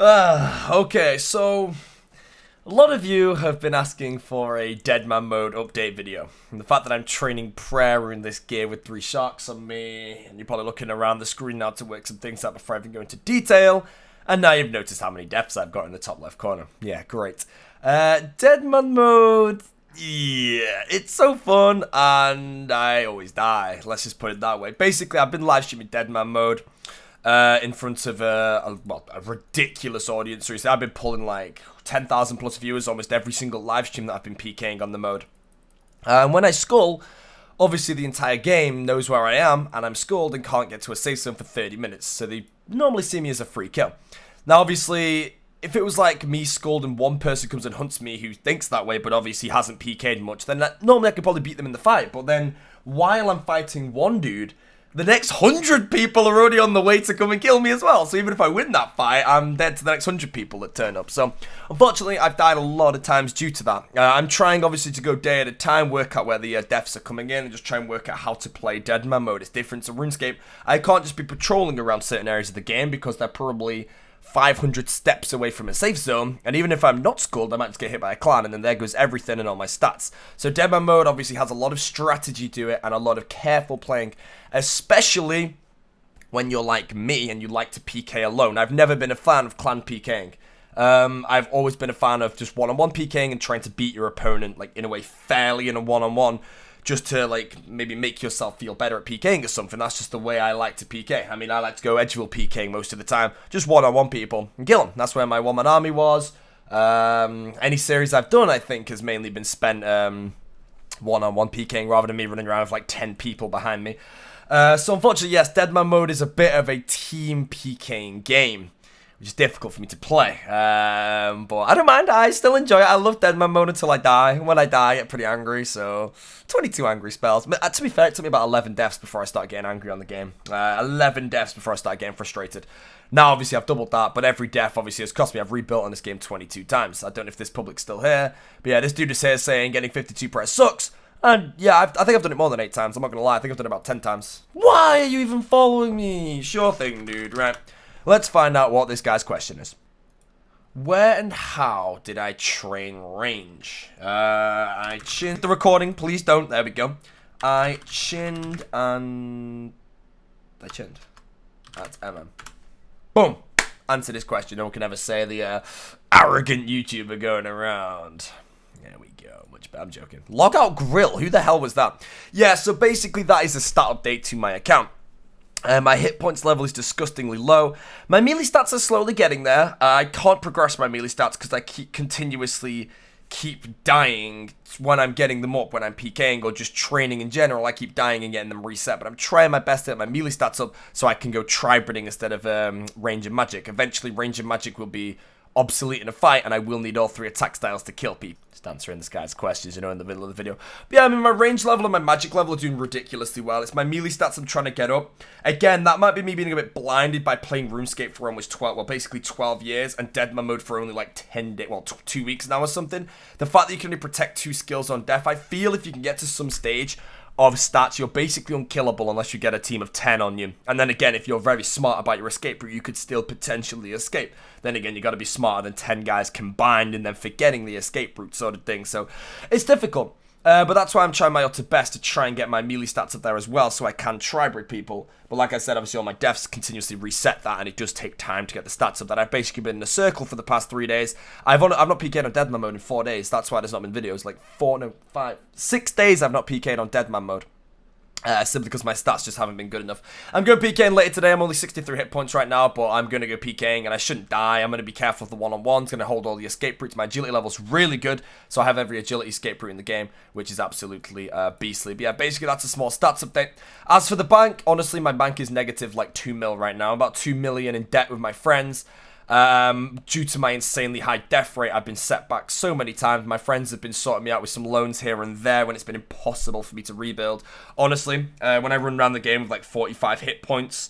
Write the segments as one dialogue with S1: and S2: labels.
S1: Okay, so a lot of you have been asking for a Dead Man Mode update video. And the fact that I'm training prayer in this gear with 3 sharks on me, and you're probably looking around the screen now to work some things out before I even go into detail. And now you've noticed how many deaths I've got in the top left corner. Yeah, great. Dead Man Mode, yeah, it's so fun, and I always die. Let's just put it that way. Basically, I've been live streaming Dead Man Mode in front of a ridiculous audience. Seriously, I've been pulling like 10,000 plus viewers almost every single live stream that I've been PKing on the mode. And when I skull, obviously the entire game knows where I am, and I'm skulled and can't get to a safe zone for 30 minutes. So they normally see me as a free kill. Now, obviously, if it was like me skulled and one person comes and hunts me who thinks that way, but obviously hasn't PK'd much, then normally I could probably beat them in the fight. But then, while I'm fighting one dude, the next 100 people are already on the way to come and kill me as well. So even if I win that fight, I'm dead to the next 100 people that turn up. So unfortunately, I've died a lot of times due to that. I'm trying obviously to go day at a time, work out where the deaths are coming in, and just try and work out how to play Dead Man Mode. It's different to RuneScape. I can't just be patrolling around certain areas of the game because they're probably 500 steps away from a safe zone, and even if I'm not skulled, I might just get hit by a clan, and then there goes everything and all my stats. So Dead Man Mode obviously has a lot of strategy to it and a lot of careful playing, especially when you're like me and you like to PK alone. I've never been a fan of clan PKing. I've always been a fan of just one-on-one PKing and trying to beat your opponent, like, in a way, fairly in a one-on-one, just to, like, maybe make yourself feel better at PKing or something. That's just the way I like to PK. I mean, I like to go edgeville PKing most of the time, just one-on-one people and kill them. That's where my one-man army was. Any series I've done, I think, has mainly been spent one-on-one PKing rather than me running around with, like, 10 people behind me. So, unfortunately, yes, Dead Man Mode is a bit of a team PKing game, which is difficult for me to play, but I don't mind. I still enjoy it. I love Dead Man Mode until I die. When I die, I get pretty angry, so 22 angry spells. But to be fair, it took me about 11 deaths before I started getting angry on the game. 11 deaths before I started getting frustrated. Now, obviously, I've doubled that, but every death, obviously, has cost me. I've rebuilt on this game 22 times. I don't know if this public's still here, but yeah, this dude is here saying getting 52 press sucks. And yeah, I think I've done it more than 8 times. I'm not going to lie. I think I've done it about 10 times. Why are you even following me? Sure thing, dude, right? Let's find out what this guy's question is. Where and how did I train range? I chinned the recording. Please don't. There we go. I chinned and... I chinned. That's MM. Boom. Answer this question. No one can ever say the arrogant YouTuber going around. There we go. Much better. I'm joking. Logout Grill. Who the hell was that? Yeah, so basically that is a stat update to my account. My hit points level is disgustingly low. My melee stats are slowly getting there. I can't progress my melee stats because I continuously keep dying when I'm getting them up, when I'm PKing or just training in general. I keep dying and getting them reset, but I'm trying my best to get my melee stats up so I can go tri-breeding instead of range and magic. Eventually, range and magic will be obsolete in a fight, and I will need all 3 attack styles to kill people. Just answering this guy's questions, you know, in the middle of the video. But yeah, I mean, my range level and my magic level are doing ridiculously well. It's my melee stats I'm trying to get up. Again, that might be me being a bit blinded by playing RuneScape for almost 12, well, basically 12 years, and Dead Man Mode for only like 10 days, well, 2 weeks now or something. The fact that you can only protect 2 skills on death, I feel if you can get to some stage of stats, you're basically unkillable unless you get a team of 10 on you. And then again, if you're very smart about your escape route, you could still potentially escape. Then again, you got to be smarter than 10 guys combined and then forgetting the escape route sort of thing. So it's difficult. But that's why I'm trying my utter best to try and get my melee stats up there as well so I can tri-breed people. But like I said, obviously all my deaths continuously reset that, and it does take time to get the stats up. That I've basically been in a circle for the past 3 days. I've not PK'd on Dead Man Mode in 4 days. That's why there's not been videos. Like 6 days I've not PK'd on Dead Man Mode. Simply because my stats just haven't been good enough. I'm going PKing later today. I'm only 63 hit points right now, but I'm going to go PKing, and I shouldn't die. I'm going to be careful of the one-on-ones. Going to hold all the escape routes. My agility level's really good, so I have every agility escape route in the game, which is absolutely beastly. But yeah, basically that's a small stats update. As for the bank, honestly, my bank is negative like 2 mil right now. I'm about 2 million in debt with my friends. Due to my insanely high death rate, I've been set back so many times. My friends have been sorting me out with some loans here and there when it's been impossible for me to rebuild. Honestly, when I run around the game with like 45 hit points,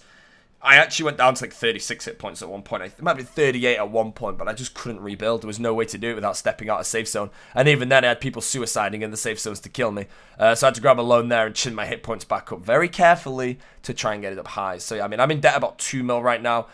S1: I actually went down to like 36 hit points at one point. It might be 38 at one point, but I just couldn't rebuild. There was no way to do it without stepping out of safe zone. And even then, I had people suiciding in the safe zones to kill me. So I had to grab a loan there and chin my hit points back up very carefully to try and get it up high. So yeah, I mean, I'm in debt about 2 mil right now.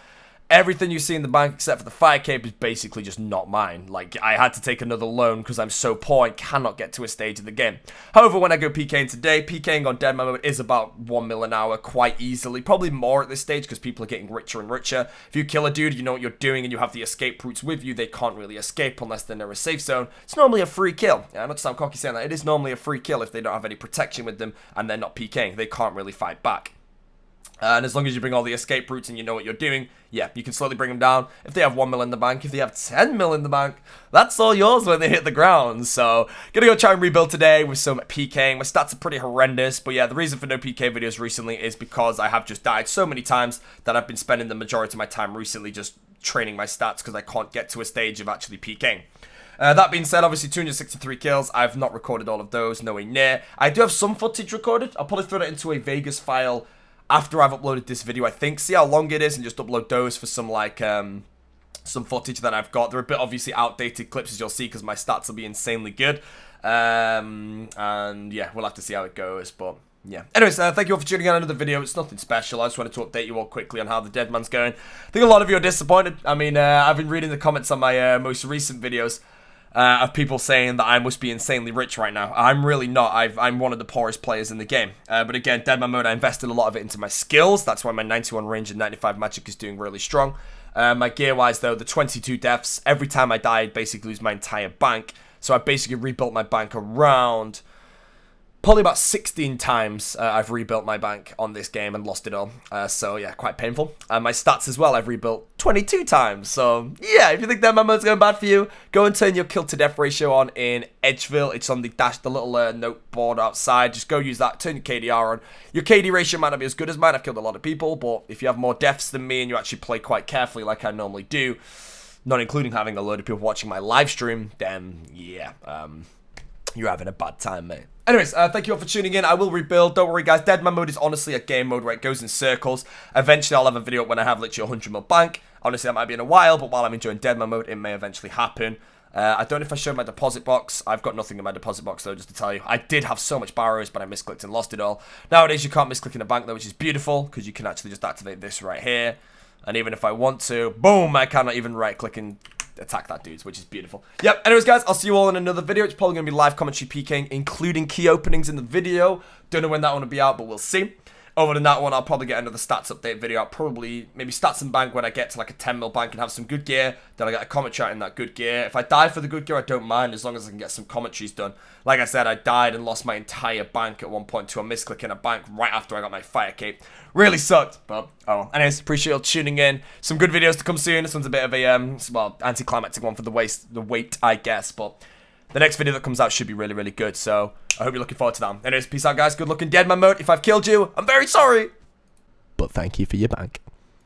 S1: Everything you see in the bank except for the fire cape is basically just not mine. Like, I had to take another loan because I'm so poor and cannot get to a stage of the game. However, when I go PKing today, PKing on deadman mode is about 1 mil an hour quite easily. Probably more at this stage because people are getting richer and richer. If you kill a dude, you know what you're doing and you have the escape routes with you, they can't really escape unless they're near a safe zone. It's normally a free kill. Yeah, not to sound cocky saying that. It is normally a free kill if they don't have any protection with them and they're not PKing. They can't really fight back. And as long as you bring all the escape routes and you know what you're doing, yeah, you can slowly bring them down. If they have 1 mil in the bank, if they have 10 mil in the bank, that's all yours when they hit the ground. So, gonna go try and rebuild today with some PKing. My stats are pretty horrendous, but yeah, the reason for no PK videos recently is because I have just died so many times that I've been spending the majority of my time recently just training my stats because I can't get to a stage of actually PKing. That being said, obviously 263 kills. I've not recorded all of those, nowhere near. I do have some footage recorded. I'll probably throw that into a Vegas file after I've uploaded this video, I think. See how long it is and just upload those for some, like, some footage that I've got. They're a bit obviously outdated clips, as you'll see, because my stats will be insanely good. And, yeah, we'll have to see how it goes, but... yeah. Anyways, thank you all for tuning in on another video. It's nothing special. I just wanted to update you all quickly on how the dead man's going. I think a lot of you are disappointed. I mean, I've been reading the comments on my most recent videos of people saying that I must be insanely rich right now. I'm really not. I'm one of the poorest players in the game. But again, deadman mode, I invested a lot of it into my skills. That's why my 91 range and 95 magic is doing really strong. My gear-wise, though, the 22 deaths, every time I die, I'd basically lose my entire bank. So I basically rebuilt my bank around... probably about 16 times I've rebuilt my bank on this game and lost it all. So, yeah, quite painful. And my stats as well, I've rebuilt 22 times. So, yeah, if you think that mode's going bad for you, go and turn your kill to death ratio on in Edgeville. It's on the dash, the little note board outside. Just go use that, turn your KDR on. Your KD ratio might not be as good as mine. I've killed a lot of people. But if you have more deaths than me and you actually play quite carefully like I normally do, not including having a load of people watching my live stream, then, yeah, you're having a bad time, mate. Anyways, thank you all for tuning in. I will rebuild. Don't worry, guys. Deadman mode is honestly a game mode where it goes in circles. Eventually, I'll have a video up when I have literally 100 mil bank. Honestly, that might be in a while, but while I'm enjoying Deadman mode, it may eventually happen. I don't know if I showed my deposit box. I've got nothing in my deposit box, though, just to tell you. I did have so much barrows, but I misclicked and lost it all. Nowadays, you can't misclick in a bank, though, which is beautiful, because you can actually just activate this right here. And even if I want to, boom, I cannot even right-click and attack that dude, which is beautiful. Yep, anyways, guys, I'll see you all in another video. It's probably going to be live commentary PKing, including key openings in the video. Don't know when that one will be out, but we'll see. Other than that one, I'll probably get another stats update video. I'll probably maybe stats and bank when I get to like a 10 mil bank and have some good gear. Then I get a commentary in that good gear. If I die for the good gear, I don't mind as long as I can get some commentaries done. Like I said, I died and lost my entire bank at one point to a misclick in a bank right after I got my fire cape. Really sucked, but oh well. Anyways, appreciate you all tuning in. Some good videos to come soon. This one's a bit of a well, anticlimactic one for the wait, I guess, but the next video that comes out should be really, really good. So I hope you're looking forward to that. Anyways, peace out, guys. Good luck in Deadman mode. If I've killed you, I'm very sorry. But thank you for your bank.